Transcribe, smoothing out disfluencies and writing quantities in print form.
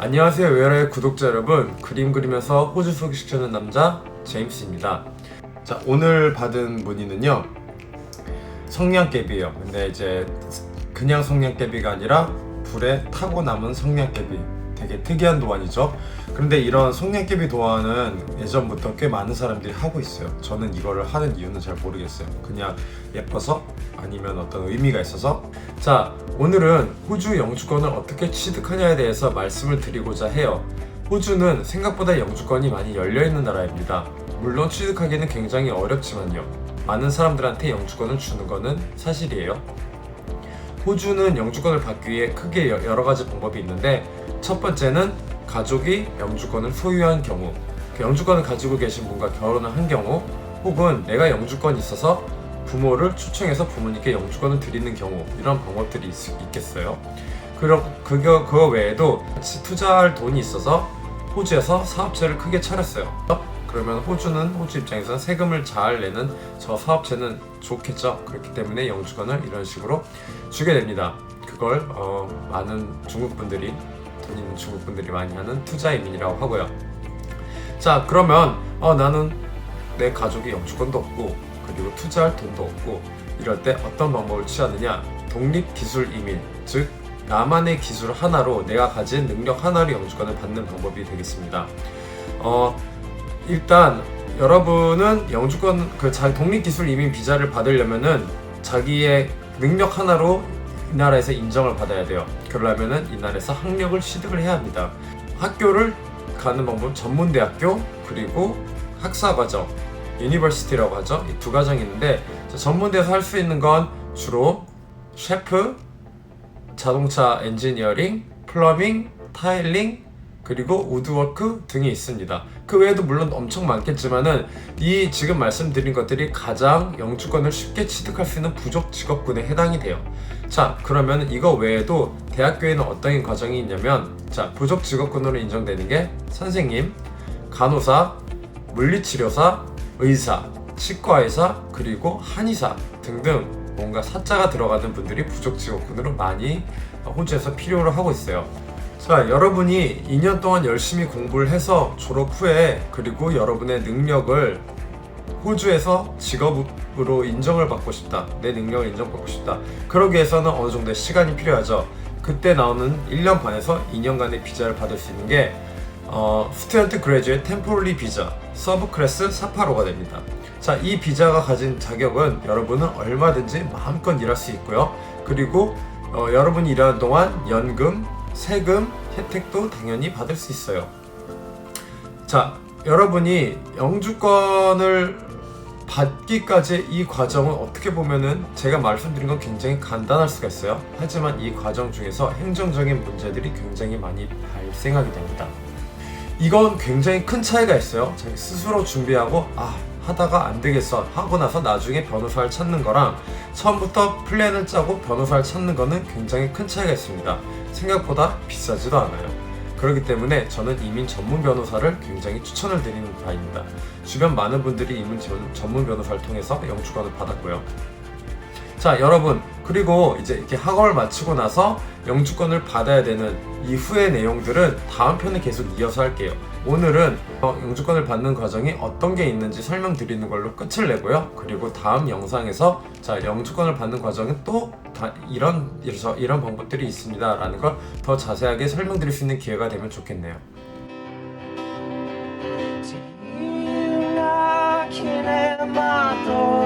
안녕하세요 웨어의 구독자 여러분, 그림 그리면서 호주 소개시켜주는 남자 제임스입니다. 자, 오늘 받은 문의는요 성냥개비예요. 근데 이제 그냥 성냥개비가 아니라 불에 타고 남은 성냥개비, 되게 특이한 도안이죠. 그런데 이런 성냥개비 도안은 예전부터 꽤 많은 사람들이 하고 있어요. 저는 이거를 하는 이유는 잘 모르겠어요. 그냥 예뻐서, 아니면 어떤 의미가 있어서. 자, 오늘은 호주 영주권을 어떻게 취득하냐에 대해서 말씀을 드리고자 해요. 호주는 생각보다 영주권이 많이 열려있는 나라입니다. 물론 취득하기는 굉장히 어렵지만요, 많은 사람들한테 영주권을 주는 것은 사실이에요. 호주는 영주권을 받기 위해 크게 여러 가지 방법이 있는데, 첫 번째는 가족이 영주권을 소유한 경우, 그 영주권을 가지고 계신 분과 결혼을 한 경우, 혹은 내가 영주권이 있어서 부모를 초청해서 부모님께 영주권을 드리는 경우, 이런 방법들이 있겠어요. 그거 외에도 같이 투자할 돈이 있어서 호주에서 사업체를 크게 차렸어요. 그러면 호주 입장에서는 세금을 잘 내는 저 사업체는 좋겠죠. 그렇기 때문에 영주권을 이런 식으로 주게 됩니다. 그걸 많은 중국분들이, 돈 있는 중국분들이 많이 하는 투자 이민이라고 하고요. 자, 그러면 나는 내 가족이 영주권도 없고 그리고 투자할 돈도 없고, 이럴 때 어떤 방법을 취하느냐? 독립기술 이민, 즉 나만의 기술 하나로, 내가 가진 능력 하나로 영주권을 받는 방법이 되겠습니다. 일단 여러분은 영주권, 독립기술 이민 비자를 받으려면은 자기의 능력 하나로 이 나라에서 인정을 받아야 돼요. 그러려면은 이 나라에서 학력을 취득을 해야 합니다. 학교를 가는 방법은 전문대학교, 그리고 학사과정, 유니버시티라고 하죠. 이 두 과정이 있는데, 전문대에서 할 수 있는 건 주로 셰프, 자동차 엔지니어링, 플러밍, 타일링, 그리고 우드워크 등이 있습니다. 그 외에도 물론 엄청 많겠지만은, 이 지금 말씀드린 것들이 가장 영주권을 쉽게 취득할 수 있는 부족 직업군에 해당이 돼요. 자, 그러면 이거 외에도 대학교에는 어떤 과정이 있냐면, 자, 부족 직업군으로 인정되는 게 선생님, 간호사, 물리치료사, 의사, 치과의사, 그리고 한의사 등등 뭔가 사자가 들어가는 분들이 부족 직업군으로 많이 호주에서 필요로 하고 있어요. 자, 여러분이 2년 동안 열심히 공부를 해서 졸업 후에, 그리고 여러분의 능력을 호주에서 직업으로 인정을 받고 싶다, 내 능력을 인정받고 싶다, 그러기 위해서는 어느 정도의 시간이 필요하죠. 그때 나오는 1년 반에서 2년간의 비자를 받을 수 있는 게 스튜던트 그레듀에이트 템포러리 비자, 서브 클래스 485가 됩니다. 자, 이 비자가 가진 자격은 여러분은 얼마든지 마음껏 일할 수 있고요. 그리고 여러분이 일하는 동안 연금, 세금, 혜택도 당연히 받을 수 있어요. 자, 여러분이 영주권을 받기까지 이 과정은 어떻게 보면은 제가 말씀드린 건 굉장히 간단할 수가 있어요. 하지만 이 과정 중에서 행정적인 문제들이 굉장히 많이 발생하게 됩니다. 이건 굉장히 큰 차이가 있어요. 자기 스스로 준비하고 하다가 안 되겠어 하고 나서 나중에 변호사를 찾는 거랑, 처음부터 플랜을 짜고 변호사를 찾는 거는 굉장히 큰 차이가 있습니다. 생각보다 비싸지도 않아요. 그렇기 때문에 저는 이민 전문 변호사를 굉장히 추천을 드리는 바입니다. 주변 많은 분들이 이민 전문 변호사를 통해서 영주권을 받았고요. 자, 여러분, 그리고 이제 이렇게 학업을 마치고 나서 영주권을 받아야 되는 이후의 내용들은 다음 편에 계속 이어서 할게요. 오늘은 영주권을 받는 과정이 어떤 게 있는지 설명드리는 걸로 끝을 내고요. 그리고 다음 영상에서 영주권을 받는 과정은 또 이런 방법들이 있습니다 라는 걸 더 자세하게 설명드릴 수 있는 기회가 되면 좋겠네요. knocking at my door.